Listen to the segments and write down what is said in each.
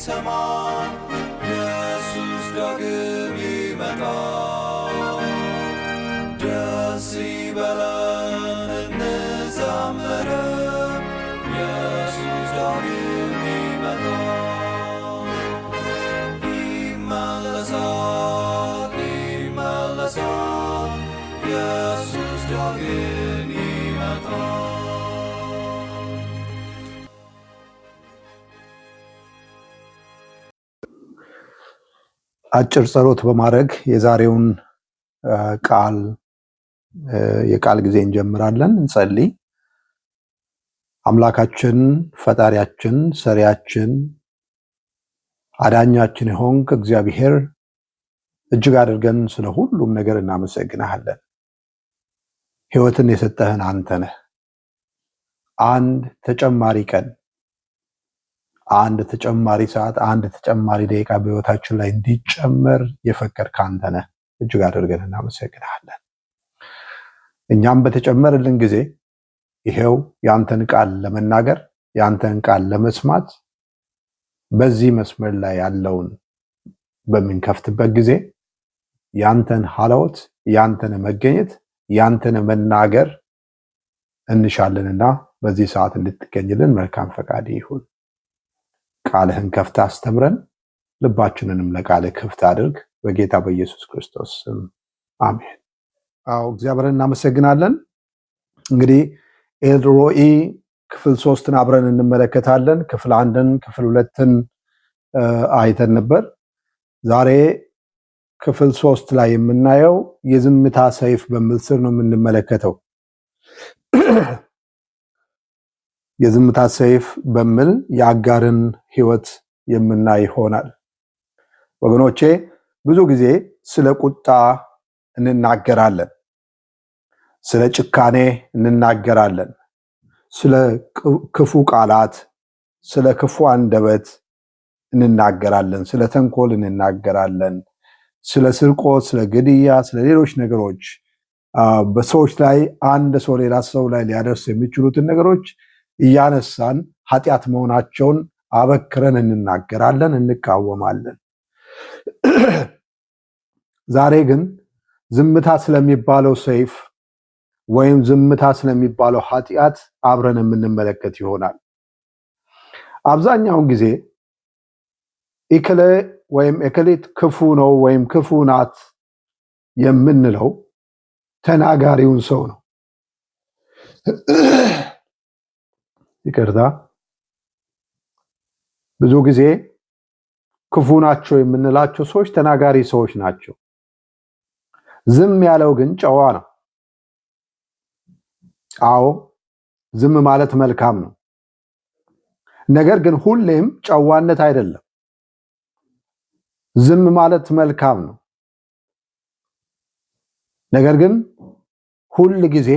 ሊሰማ ኢየሱስ ዳግም ይመጣል። ደስ ይበለን እንዘምር፣ ኢየሱስ ዳግም ይመጣል። ይመለሳል ይመለሳል፣ ኢየሱስ ዳግም ይመጣል። አጭር ጸሎት በማድረግ የዛሬውን የቃል ጊዜ እንጀምራለን። እንጸልይ። አምላካችን፣ ፈጣሪያችን፣ ሰሪያችን፣ አዳኛችን የሆንክ እግዚአብሔር እጅግ አድርገን ስለ ሁሉም ነገር እናመሰግናለን። ሕይወትን የሰጠህን አንተ ነህ። አንድ ተጨማሪ ቀን፣ አንድ ተጨማሪ ሰዓት፣ አንድ ተጨማሪ ደቂቃ በሕይወታችን ላይ እንዲጨመር የፈቀድክ አንተ ነህ። እጅግ አድርገን እናመሰግናለን። እኛም በተጨመረልን ጊዜ ይሄው ያንተን ቃል ለመናገር ያንተን ቃል ለመስማት በዚህ መስመር ላይ ያለውን በምንከፍትበት ጊዜ ያንተን ሐላወት፣ ያንተን መገኘት፣ ያንተን መናገር እንሻለንና በዚህ ሰዓት እንድትገኝልን መልካም ፈቃድ ይሁን። ቃልህን ከፍታ አስተምረን፣ ልባችንንም ለቃልህ ክፍት አድርግ። በጌታ በኢየሱስ ክርስቶስ ስም አሜን። እግዚአብሔርን እናመሰግናለን። እንግዲህ ኤልሮኢ ክፍል 3ን አብረን እንመለከታለን። ክፍል 1ን ክፍል 2ን አይተን ነበር። ዛሬ ክፍል 3 ላይ የምናየው የዝምታ ሰይፍ በሚል ስር ነው የምንመለከተው። የዝምታ ሰይፍ በሚል የአጋርን ሕይወት የምናይ ይሆናል። ወገኖቼ ብዙ ጊዜ ስለ ቁጣ እንናገራለን፣ ስለ ጭካኔ እንናገራለን፣ ስለ ክፉ ቃላት፣ ስለ ክፉ አንደበት እንናገራለን፣ ስለ ተንኮል እንናገራለን፣ ስለ ስርቆት፣ ስለ ግድያ፣ ስለ ሌሎች ነገሮች በሰዎች ላይ አንድ ሰው ሌላ ሰው ላይ ሊያደርስ የሚችሉትን ነገሮች እያነሳን ኃጢአት መሆናቸውን አበክረን እንናገራለን፣ እንቃወማለን። ዛሬ ግን ዝምታ ስለሚባለው ሰይፍ ወይም ዝምታ ስለሚባለው ኃጢአት አብረን የምንመለከት ይሆናል። አብዛኛውን ጊዜ እከሌ ወይም እከሌት ክፉ ነው ወይም ክፉ ናት የምንለው ተናጋሪውን ሰው ነው። ይቅርታ። ብዙ ጊዜ ክፉ ናቸው የምንላቸው ሰዎች ተናጋሪ ሰዎች ናቸው። ዝም ያለው ግን ጨዋ ነው። አዎ ዝም ማለት መልካም ነው። ነገር ግን ሁሌም ጨዋነት አይደለም። ዝም ማለት መልካም ነው። ነገር ግን ሁል ጊዜ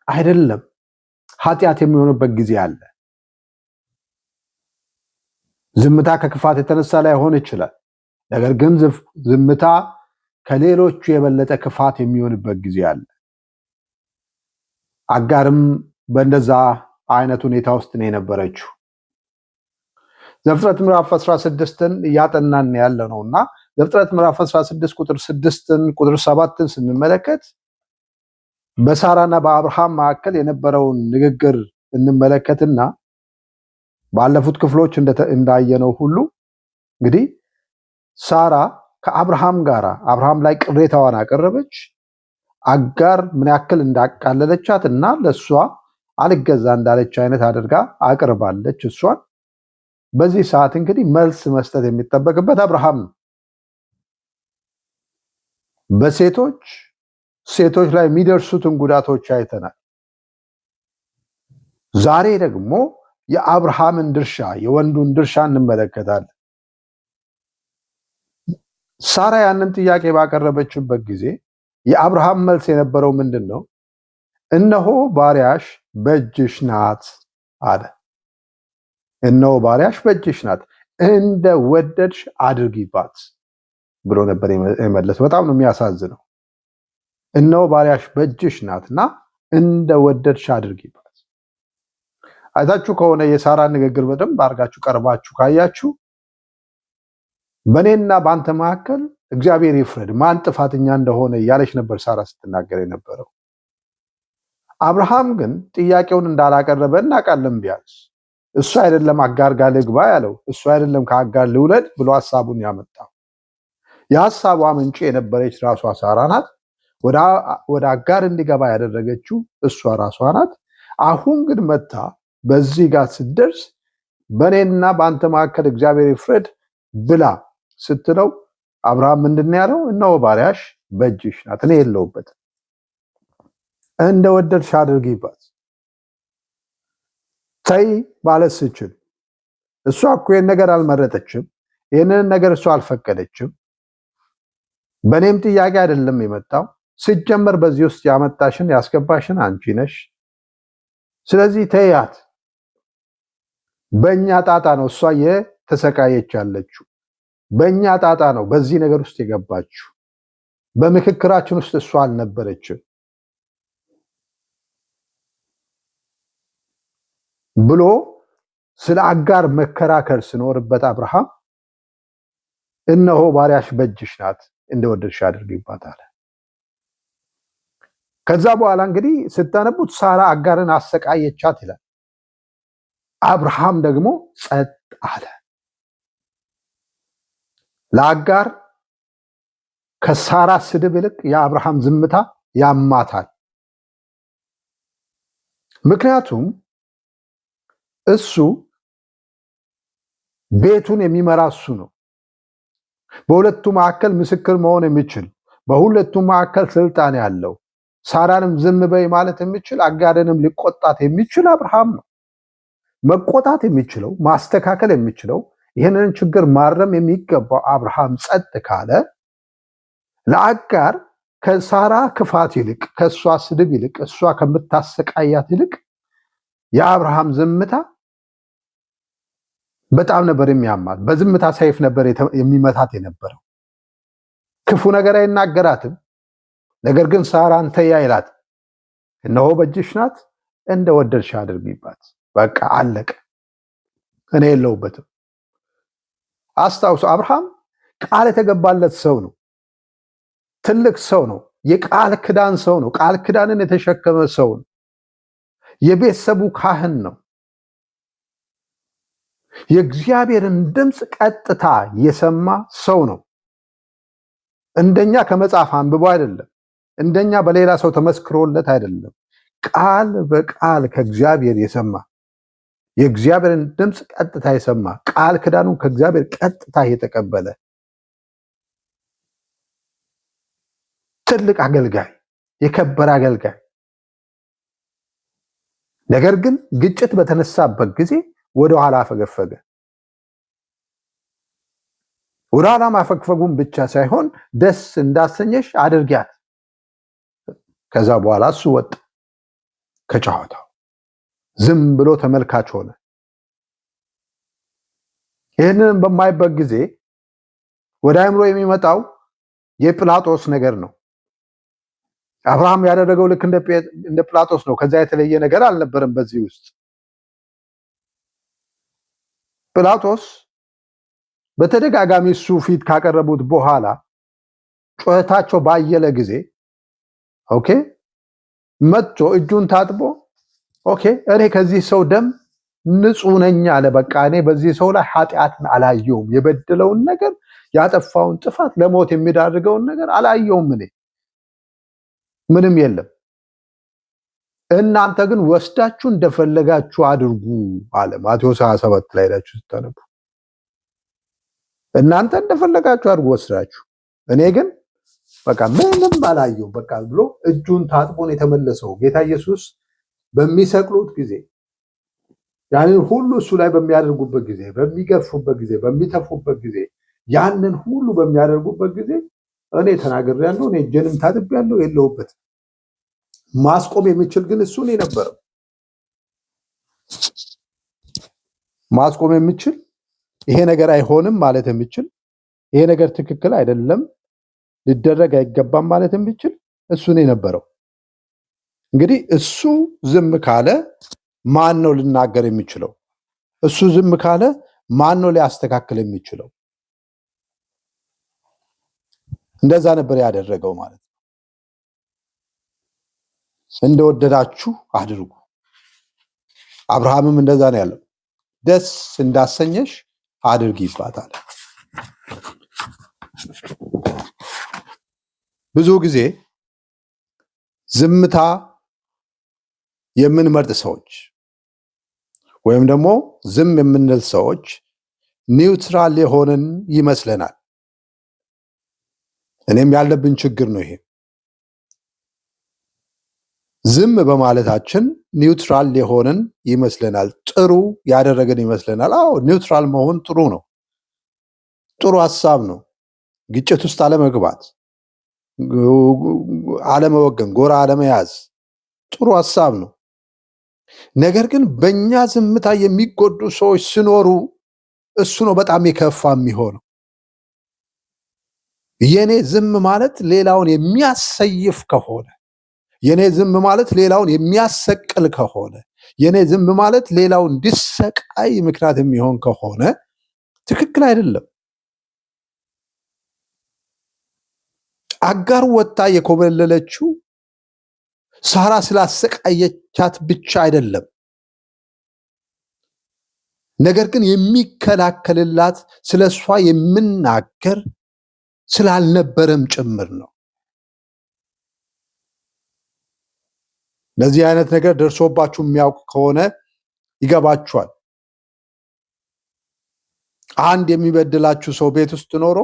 አይደለም። ኃጢአት የሚሆንበት ጊዜ አለ። ዝምታ ከክፋት የተነሳ ላይሆን ይችላል። ነገር ግን ዝምታ ከሌሎቹ የበለጠ ክፋት የሚሆንበት ጊዜ አለ። አጋርም በእንደዛ አይነት ሁኔታ ውስጥ ነው የነበረችው። ዘፍጥረት ምዕራፍ 16ን እያጠናን ያለ ነውና ዘፍጥረት ምዕራፍ 16 ቁጥር 6ን ቁጥር 7ን ስንመለከት በሳራና በአብርሃም መካከል የነበረውን ንግግር እንመለከትና ባለፉት ክፍሎች እንዳየነው ሁሉ እንግዲህ ሳራ ከአብርሃም ጋር አብርሃም ላይ ቅሬታዋን አቀረበች። አጋር ምን ያክል እንዳቃለለቻት እና ለሷ አልገዛ እንዳለች አይነት አድርጋ አቅርባለች እሷን። በዚህ ሰዓት እንግዲህ መልስ መስጠት የሚጠበቅበት አብርሃም ነው። ሴቶች ላይ የሚደርሱትን ጉዳቶች አይተናል። ዛሬ ደግሞ የአብርሃምን ድርሻ የወንዱን ድርሻ እንመለከታለን። ሳራ ያንን ጥያቄ ባቀረበችበት ጊዜ የአብርሃም መልስ የነበረው ምንድን ነው? እነሆ ባሪያሽ በእጅሽ ናት አለ። እነሆ ባሪያሽ በእጅሽ ናት፣ እንደ ወደድሽ አድርጊባት ብሎ ነበር የመለሰው። በጣም ነው የሚያሳዝነው። እነሆ ባሪያሽ በእጅሽ ናትና እንደ ወደድሽ አድርጊባት። አይታችሁ ከሆነ የሳራ ንግግር በደንብ አድርጋችሁ ቀርባችሁ ካያችሁ በእኔና በአንተ መካከል እግዚአብሔር ይፍረድ፣ ማን ጥፋተኛ እንደሆነ እያለች ነበር ሳራ ስትናገር የነበረው። አብርሃም ግን ጥያቄውን እንዳላቀረበ እናውቃለን። ቢያንስ እሱ አይደለም አጋር ጋር ልግባ ያለው፣ እሱ አይደለም ከአጋር ልውለድ ብሎ ሀሳቡን ያመጣው። የሀሳቧ ምንጭ የነበረች ራሷ ሳራ ናት። ወደ አጋር እንዲገባ ያደረገችው እሷ ራሷ ናት። አሁን ግን መታ በዚህ ጋር ስትደርስ በእኔና በአንተ መካከል እግዚአብሔር ይፍረድ ብላ ስትለው አብርሃም ምንድን ነው ያለው? እነሆ ባሪያሽ በእጅሽ ናት፣ እኔ የለሁበትም፣ እንደወደድሽ አድርጊባት። ተይ ማለት ስችል እሷ እኮ ይህን ነገር አልመረጠችም፣ ይህንን ነገር እሷ አልፈቀደችም። በእኔም ጥያቄ አይደለም የመጣው። ሲጀመር በዚህ ውስጥ ያመጣሽን ያስገባሽን አንቺ ነሽ። ስለዚህ ተያት። በእኛ ጣጣ ነው እሷ የተሰቃየች ያለችው፣ በእኛ ጣጣ ነው በዚህ ነገር ውስጥ የገባችው። በምክክራችን ውስጥ እሷ አልነበረችም ብሎ ስለ አጋር መከራከር ስኖርበት አብርሃም እነሆ ባሪያሽ በእጅሽ ናት፣ እንደወደድሽ አድርጊባት አለ። ከዛ በኋላ እንግዲህ ስታነቡት ሳራ አጋርን አሰቃየቻት ይላል። አብርሃም ደግሞ ጸጥ አለ። ለአጋር ከሳራ ስድብ ይልቅ የአብርሃም ዝምታ ያማታል። ምክንያቱም እሱ ቤቱን የሚመራ እሱ ነው። በሁለቱ መካከል ምስክር መሆን የሚችል፣ በሁለቱ መካከል ስልጣን ያለው፣ ሳራንም ዝም በይ ማለት የሚችል፣ አጋርንም ሊቆጣት የሚችል አብርሃም ነው። መቆጣት የሚችለው ማስተካከል የሚችለው ይህንን ችግር ማረም የሚገባው አብርሃም ጸጥ ካለ ለአጋር ከሳራ ክፋት ይልቅ ከእሷ ስድብ ይልቅ እሷ ከምታሰቃያት ይልቅ የአብርሃም ዝምታ በጣም ነበር የሚያማት። በዝምታ ሰይፍ ነበር የሚመታት የነበረው። ክፉ ነገር አይናገራትም። ነገር ግን ሳራን ተይ አይላት። እነሆ በእጅሽ ናት፣ እንደወደድሽ አድርጊባት። በቃ አለቀ። እኔ የለሁበትም። አስታውሱ፣ አብርሃም ቃል የተገባለት ሰው ነው። ትልቅ ሰው ነው። የቃል ክዳን ሰው ነው። ቃል ክዳንን የተሸከመ ሰው ነው። የቤተሰቡ ካህን ነው። የእግዚአብሔርን ድምፅ ቀጥታ የሰማ ሰው ነው። እንደኛ ከመጽሐፍ አንብቦ አይደለም። እንደኛ በሌላ ሰው ተመስክሮለት አይደለም። ቃል በቃል ከእግዚአብሔር የሰማ፣ የእግዚአብሔርን ድምፅ ቀጥታ የሰማ፣ ቃል ክዳኑን ከእግዚአብሔር ቀጥታ የተቀበለ ትልቅ አገልጋይ፣ የከበረ አገልጋይ። ነገር ግን ግጭት በተነሳበት ጊዜ ወደ ኋላ አፈገፈገ። ወደ ኋላ ማፈግፈጉን ብቻ ሳይሆን ደስ እንዳሰኘሽ አድርጊያት። ከዛ በኋላ እሱ ወጣ ከጨዋታው፣ ዝም ብሎ ተመልካች ሆነ። ይህንን በማይበት ጊዜ ወደ አእምሮ የሚመጣው የጲላጦስ ነገር ነው። አብርሃም ያደረገው ልክ እንደ ጲላጦስ ነው። ከዛ የተለየ ነገር አልነበረም በዚህ ውስጥ። ጲላጦስ በተደጋጋሚ እሱ ፊት ካቀረቡት በኋላ ጩኸታቸው ባየለ ጊዜ ኦኬ መጥቶ እጁን ታጥቦ ኦኬ እኔ ከዚህ ሰው ደም ንጹህ ነኝ አለ። በቃ እኔ በዚህ ሰው ላይ ኃጢአትን አላየውም፣ የበደለውን ነገር፣ ያጠፋውን ጥፋት፣ ለሞት የሚዳርገውን ነገር አላየውም፣ እኔ ምንም የለም። እናንተ ግን ወስዳችሁ እንደፈለጋችሁ አድርጉ አለ። ማቴዎስ 27 ላይ ሄዳችሁ ስታነቡ እናንተ እንደፈለጋችሁ አድርጉ ወስዳችሁ፣ እኔ ግን በቃ ምንም አላየውም በቃ ብሎ እጁን ታጥቦን የተመለሰው ጌታ ኢየሱስ በሚሰቅሉት ጊዜ፣ ያንን ሁሉ እሱ ላይ በሚያደርጉበት ጊዜ፣ በሚገርፉበት ጊዜ፣ በሚተፉበት ጊዜ፣ ያንን ሁሉ በሚያደርጉበት ጊዜ እኔ ተናግሬያለሁ፣ እኔ እጄንም ታጥቤያለሁ፣ የለሁበትም። ማስቆም የሚችል ግን እሱ ነው የነበረው። ማስቆም የሚችል ይሄ ነገር አይሆንም ማለት የሚችል ይሄ ነገር ትክክል አይደለም ሊደረግ አይገባም ማለት የሚችል እሱ ነው የነበረው። እንግዲህ እሱ ዝም ካለ ማን ነው ሊናገር የሚችለው? እሱ ዝም ካለ ማን ነው ሊያስተካክል የሚችለው? እንደዛ ነበር ያደረገው ማለት ነው። እንደወደዳችሁ አድርጉ። አብርሃምም እንደዛ ነው ያለው። ደስ እንዳሰኘሽ አድርጊ ይባታል። ብዙ ጊዜ ዝምታ የምንመርጥ ሰዎች ወይም ደግሞ ዝም የምንል ሰዎች ኒውትራል የሆንን ይመስለናል። እኔም ያለብን ችግር ነው ይሄ። ዝም በማለታችን ኒውትራል የሆንን ይመስለናል። ጥሩ ያደረገን ይመስለናል። አዎ ኒውትራል መሆን ጥሩ ነው። ጥሩ ሀሳብ ነው። ግጭት ውስጥ አለመግባት፣ አለመወገን፣ ጎራ አለመያዝ ጥሩ ሀሳብ ነው። ነገር ግን በእኛ ዝምታ የሚጎዱ ሰዎች ሲኖሩ እሱ ነው በጣም የከፋ የሚሆነው። የኔ ዝም ማለት ሌላውን የሚያሰይፍ ከሆነ፣ የኔ ዝም ማለት ሌላውን የሚያሰቅል ከሆነ፣ የኔ ዝም ማለት ሌላው እንዲሰቃይ ምክንያት የሚሆን ከሆነ ትክክል አይደለም። አጋር ወጥታ የኮበለለችው ሳራ ስላሰቃየቻት ብቻ አይደለም፣ ነገር ግን የሚከላከልላት ስለሷ የምናገር ስላልነበረም ጭምር ነው። ለዚህ አይነት ነገር ደርሶባችሁ የሚያውቅ ከሆነ ይገባችኋል። አንድ የሚበድላችሁ ሰው ቤት ውስጥ ኖሮ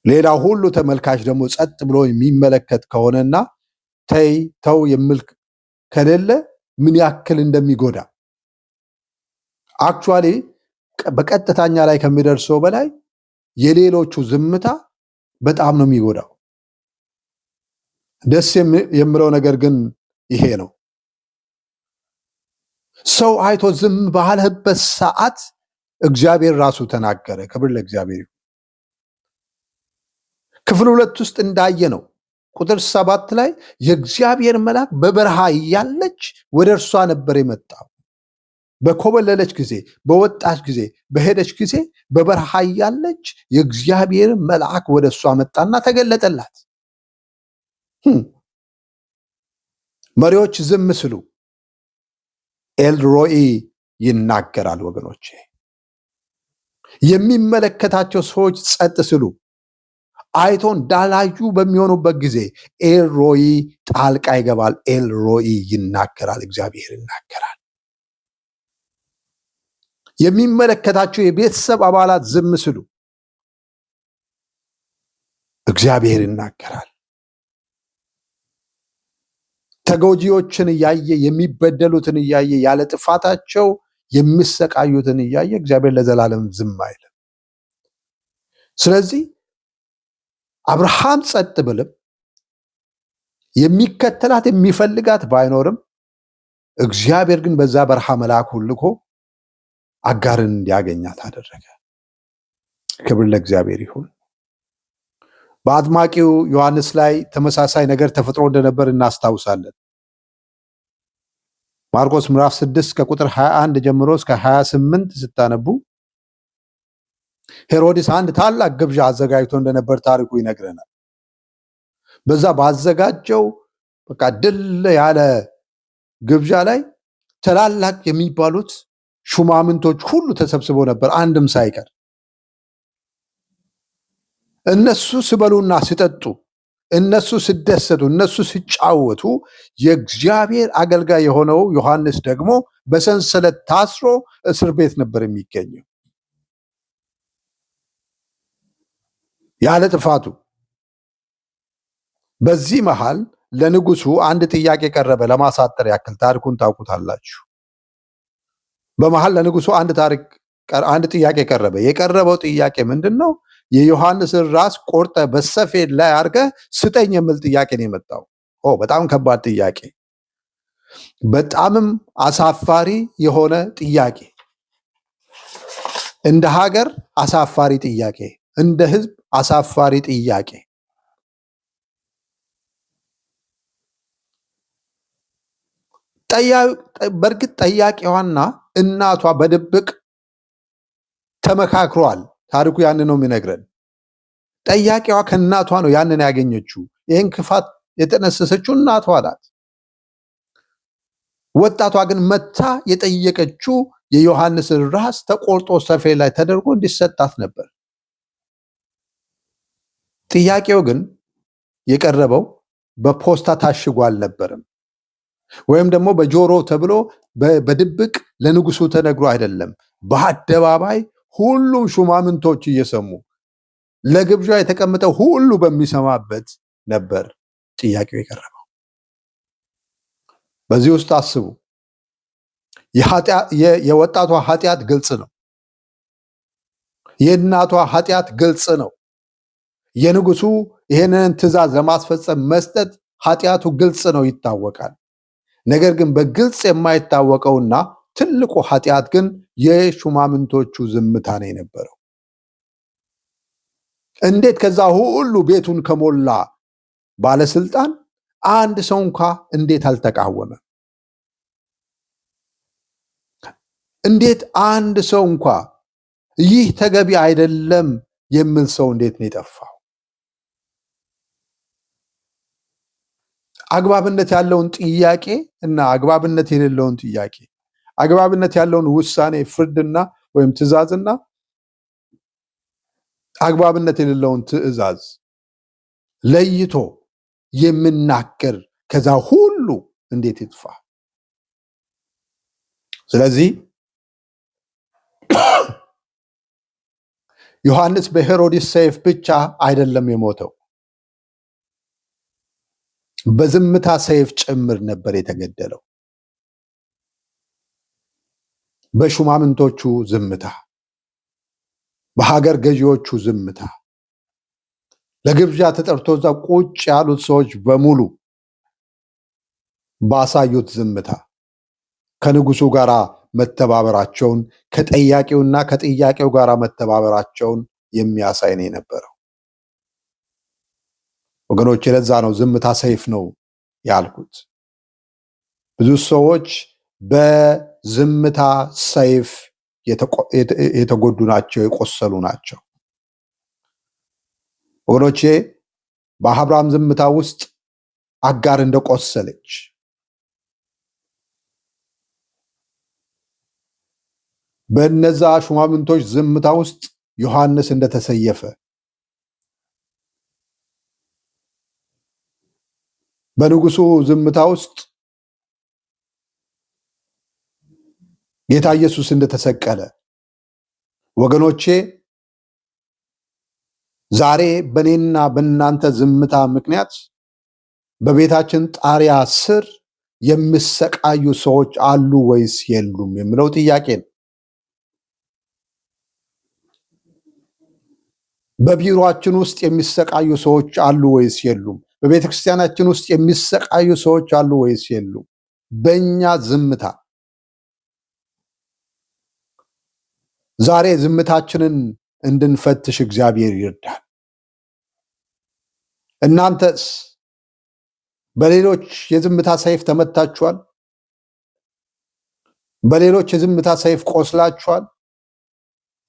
ሌላው ሁሉ ተመልካች ደግሞ ጸጥ ብሎ የሚመለከት ከሆነና ተይ ተው የሚል ከሌለ ምን ያክል እንደሚጎዳ አክቹአሊ በቀጥታኛ ላይ ከሚደርሰው በላይ የሌሎቹ ዝምታ በጣም ነው የሚጎዳው። ደስ የሚለው ነገር ግን ይሄ ነው። ሰው አይቶ ዝም ባለበት ሰዓት እግዚአብሔር ራሱ ተናገረ። ክብር ለእግዚአብሔር። ክፍል 2 ውስጥ እንዳየ ነው ቁጥር 7 ላይ የእግዚአብሔር መልአክ በበረሃ እያለች ወደ እርሷ ነበር የመጣው። በኮበለለች ጊዜ፣ በወጣች ጊዜ፣ በሄደች ጊዜ በበረሃ እያለች የእግዚአብሔር መልአክ ወደ እሷ መጣና ተገለጠላት። መሪዎች ዝም ስሉ ኤልሮኢ ይናገራል። ወገኖቼ የሚመለከታቸው ሰዎች ጸጥ ስሉ አይቶ እንዳላዩ በሚሆኑበት ጊዜ ኤልሮኢ ጣልቃ ይገባል። ኤልሮኢ ይናገራል። እግዚአብሔር ይናገራል። የሚመለከታቸው የቤተሰብ አባላት ዝም ስሉ እግዚአብሔር ይናገራል። ተጎጂዎችን እያየ የሚበደሉትን እያየ ያለ ጥፋታቸው የሚሰቃዩትን እያየ እግዚአብሔር ለዘላለም ዝም አይልም። ስለዚህ አብርሃም ጸጥ ብልም የሚከተላት የሚፈልጋት ባይኖርም እግዚአብሔር ግን በዛ በረሃ መልአኩን ልኮ አጋርን እንዲያገኛት አደረገ። ክብር ለእግዚአብሔር ይሁን። በአጥማቂው ዮሐንስ ላይ ተመሳሳይ ነገር ተፈጥሮ እንደነበር እናስታውሳለን። ማርቆስ ምዕራፍ 6 ከቁጥር 21 ጀምሮ እስከ 28 ስታነቡ ሄሮድስ አንድ ታላቅ ግብዣ አዘጋጅቶ እንደነበር ታሪኩ ይነግረናል። በዛ ባዘጋጀው በቃ ድል ያለ ግብዣ ላይ ታላላቅ የሚባሉት ሹማምንቶች ሁሉ ተሰብስበው ነበር፣ አንድም ሳይቀር። እነሱ ሲበሉና ሲጠጡ፣ እነሱ ሲደሰቱ፣ እነሱ ሲጫወቱ የእግዚአብሔር አገልጋይ የሆነው ዮሐንስ ደግሞ በሰንሰለት ታስሮ እስር ቤት ነበር የሚገኘው ያለ ጥፋቱ። በዚህ መሃል ለንጉሱ አንድ ጥያቄ ቀረበ። ለማሳጠር ያክል ታሪኩን ታውቁታላችሁ። በመሃል ለንጉሱ አንድ ጥያቄ ቀረበ። የቀረበው ጥያቄ ምንድን ነው? የዮሐንስን ራስ ቆርጠ በሰፌድ ላይ አድርገ ስጠኝ የሚል ጥያቄ ነው የመጣው። በጣም ከባድ ጥያቄ፣ በጣምም አሳፋሪ የሆነ ጥያቄ፣ እንደ ሀገር አሳፋሪ ጥያቄ፣ እንደ ሕዝብ አሳፋሪ ጥያቄ። በእርግጥ ጠያቂዋና እናቷ በድብቅ ተመካክሯል። ታሪኩ ያን ነው የሚነግረን። ጠያቂዋ ከእናቷ ነው ያንን ያገኘችው። ይህን ክፋት የጠነሰሰችው እናቷ ናት። ወጣቷ ግን መታ የጠየቀችው የዮሐንስን ራስ ተቆርጦ ሰፌድ ላይ ተደርጎ እንዲሰጣት ነበር። ጥያቄው ግን የቀረበው በፖስታ ታሽጎ አልነበረም፣ ወይም ደግሞ በጆሮ ተብሎ በድብቅ ለንጉሱ ተነግሮ አይደለም። በአደባባይ ሁሉም ሹማምንቶች እየሰሙ ለግብዣ የተቀመጠው ሁሉ በሚሰማበት ነበር ጥያቄው የቀረበው። በዚህ ውስጥ አስቡ፣ የወጣቷ ኃጢአት ግልጽ ነው። የእናቷ ኃጢአት ግልጽ ነው። የንጉሱ ይሄንን ትእዛዝ ለማስፈጸም መስጠት ኃጢአቱ ግልጽ ነው፣ ይታወቃል። ነገር ግን በግልጽ የማይታወቀውና ትልቁ ኃጢአት ግን የሹማምንቶቹ ዝምታ ነው የነበረው። እንዴት ከዛ ሁሉ ቤቱን ከሞላ ባለስልጣን አንድ ሰው እንኳ እንዴት አልተቃወመም? እንዴት አንድ ሰው እንኳ ይህ ተገቢ አይደለም የሚል ሰው እንዴት ነው የጠፋው? አግባብነት ያለውን ጥያቄ እና አግባብነት የሌለውን ጥያቄ፣ አግባብነት ያለውን ውሳኔ ፍርድና ወይም ትእዛዝና አግባብነት የሌለውን ትእዛዝ ለይቶ የምናገር ከዛ ሁሉ እንዴት ይጥፋ? ስለዚህ ዮሐንስ በሄሮድስ ሰይፍ ብቻ አይደለም የሞተው፣ በዝምታ ሰይፍ ጭምር ነበር የተገደለው። በሹማምንቶቹ ዝምታ፣ በሀገር ገዢዎቹ ዝምታ፣ ለግብዣ ተጠርቶ እዛ ቁጭ ያሉት ሰዎች በሙሉ ባሳዩት ዝምታ ከንጉሱ ጋር መተባበራቸውን፣ ከጠያቂውና ከጥያቄው ጋር መተባበራቸውን የሚያሳይ ነው የነበረው። ወገኖች፣ ለዛ ነው ዝምታ ሰይፍ ነው ያልኩት። ብዙ ሰዎች በዝምታ ሰይፍ የተጎዱ ናቸው፣ የቆሰሉ ናቸው። ወገኖቼ፣ በአብርሃም ዝምታ ውስጥ አጋር እንደቆሰለች፣ በነዛ ሹማምንቶች ዝምታ ውስጥ ዮሐንስ እንደተሰየፈ፣ በንጉሱ ዝምታ ውስጥ ጌታ ኢየሱስ እንደተሰቀለ፣ ወገኖቼ ዛሬ በእኔና በእናንተ ዝምታ ምክንያት በቤታችን ጣሪያ ስር የሚሰቃዩ ሰዎች አሉ ወይስ የሉም የሚለው ጥያቄ ነው። በቢሮአችን ውስጥ የሚሰቃዩ ሰዎች አሉ ወይስ የሉም? በቤተ ክርስቲያናችን ውስጥ የሚሰቃዩ ሰዎች አሉ ወይስ የሉም? በእኛ ዝምታ ዛሬ ዝምታችንን እንድንፈትሽ እግዚአብሔር ይርዳል። እናንተስ በሌሎች የዝምታ ሰይፍ ተመታችኋል? በሌሎች የዝምታ ሰይፍ ቆስላችኋል?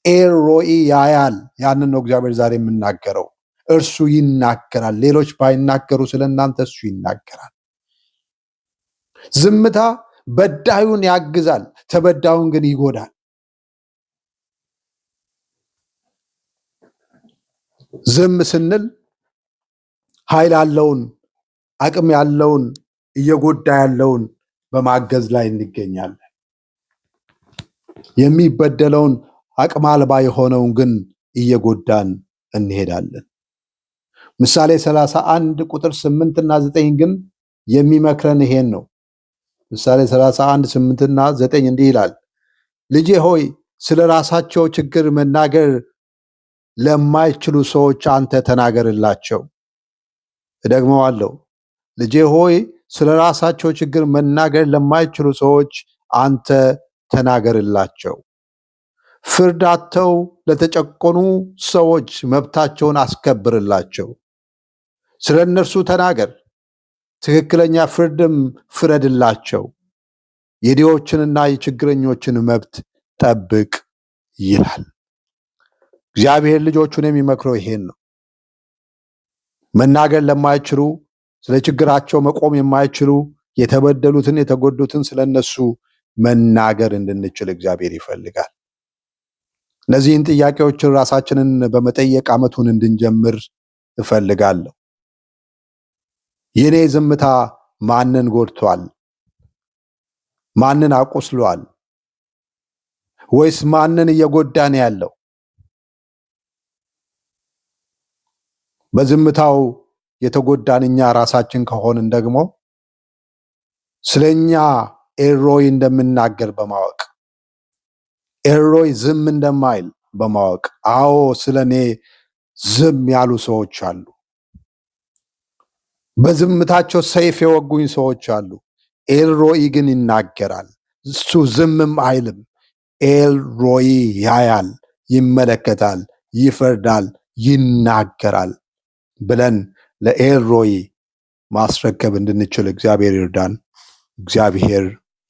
ኤልሮኢ ያያል። ያንን ነው እግዚአብሔር ዛሬ የምናገረው። እርሱ ይናገራል። ሌሎች ባይናገሩ ስለ እናንተ እሱ ይናገራል። ዝምታ በዳዩን ያግዛል፣ ተበዳዩን ግን ይጎዳል። ዝም ስንል ኃይል ያለውን አቅም ያለውን እየጎዳ ያለውን በማገዝ ላይ እንገኛለን። የሚበደለውን አቅም አልባ የሆነውን ግን እየጎዳን እንሄዳለን። ምሳሌ 31 ቁጥር 8 እና 9 ግን የሚመክረን ይሄን ነው። ምሳሌ 31 8 እና 9 እንዲህ ይላል፣ ልጄ ሆይ ስለ ራሳቸው ችግር መናገር ለማይችሉ ሰዎች አንተ ተናገርላቸው። እደግመዋለሁ፣ ልጄ ሆይ ስለ ራሳቸው ችግር መናገር ለማይችሉ ሰዎች አንተ ተናገርላቸው። ፍርድ አጥተው ለተጨቆኑ ሰዎች መብታቸውን አስከብርላቸው። ስለ እነርሱ ተናገር፣ ትክክለኛ ፍርድም ፍረድላቸው። የድሆችንና የችግረኞችን መብት ጠብቅ ይላል። እግዚአብሔር ልጆቹን የሚመክረው ይሄን ነው። መናገር ለማይችሉ ስለ ችግራቸው መቆም የማይችሉ የተበደሉትን የተጎዱትን ስለነሱ መናገር እንድንችል እግዚአብሔር ይፈልጋል። እነዚህን ጥያቄዎችን ራሳችንን በመጠየቅ ዓመቱን እንድንጀምር እፈልጋለሁ። የኔ ዝምታ ማንን ጎድቷል? ማንን አቆስሏል? ወይስ ማንን እየጎዳን ያለው? በዝምታው የተጎዳን እኛ ራሳችን ከሆንን ደግሞ ስለኛ ኤልሮይ እንደምናገር በማወቅ ኤልሮይ ዝም እንደማይል በማወቅ አዎ ስለኔ ዝም ያሉ ሰዎች አሉ። በዝምታቸው ሰይፍ የወጉኝ ሰዎች አሉ። ኤልሮይ ግን ይናገራል። እሱ ዝምም አይልም። ኤልሮይ ያያል፣ ይመለከታል፣ ይፈርዳል፣ ይናገራል ብለን ለኤልሮይ ማስረከብ እንድንችል እግዚአብሔር ይርዳን። እግዚአብሔር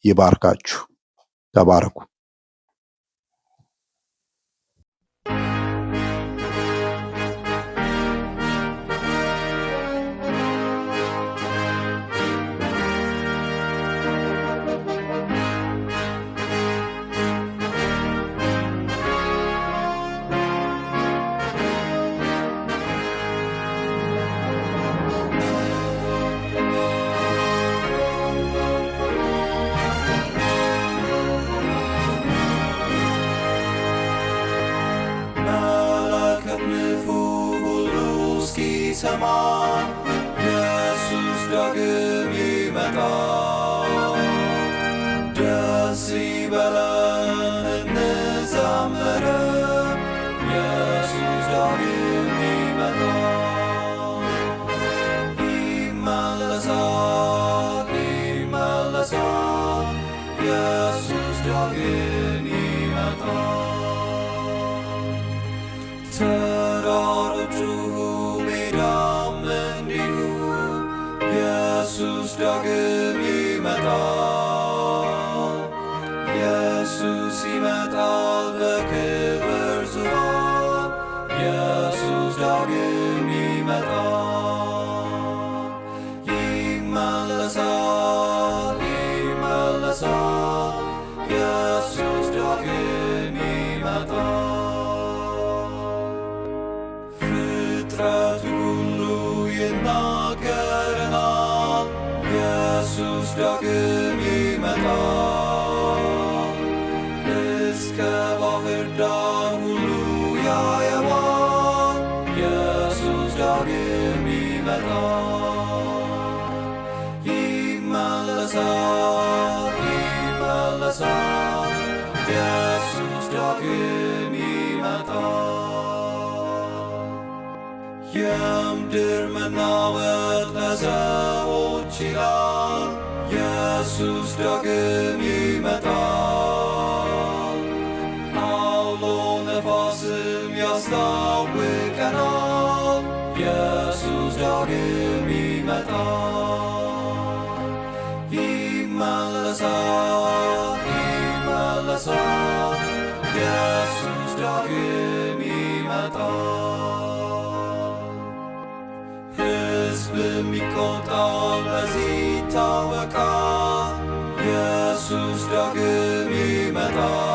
ይባርካችሁ። ተባረኩ። ሰማ ኢየሱስ ዳግም ይመጣል። ደስ ይበለን እንዘምር፣ ኢየሱስ ዳግም ይመጣል። ይመለሳል ይመለሳል፣ ኢየሱስ ዳግም ይመጣል። ተራሮቹ ኢየሱስ ዳግም ይመጣል። ኢየሱስ ይመጣል በክብር ዙፋን። ኢየሱስ ዳግም ይመጣል። ይመለሳል ይመለሳል፣ ኢየሱስ ዳግም ይመጣል። ፍጥረቱ ሁሉ ይናገረናል፣ ኢየሱስ ዳግም ይመጣል። እስከ ባህር ዳር ሁሉ ያየዋል፣ ኢየሱስ ዳግም ይመጣል። ይመለሳል ይመለሳል፣ ኢየሱስ ዳግም ይመጣል። የምድር መናወጥ ለሰዎች ይላል፣ ኢየሱስ ዳግም ይመጣል። አውሎ ነፋስም ያስታውቀናል፣ ኢየሱስ ዳግም ይመጣል። ይመለሳል ይመለሳል፣ ኢየሱስ ዳግም ይመጣል። ሕዝብም ይቆጣል፣ በዚህ ይታወቃል፣ ኢየሱስ ዳግም ይመጣል።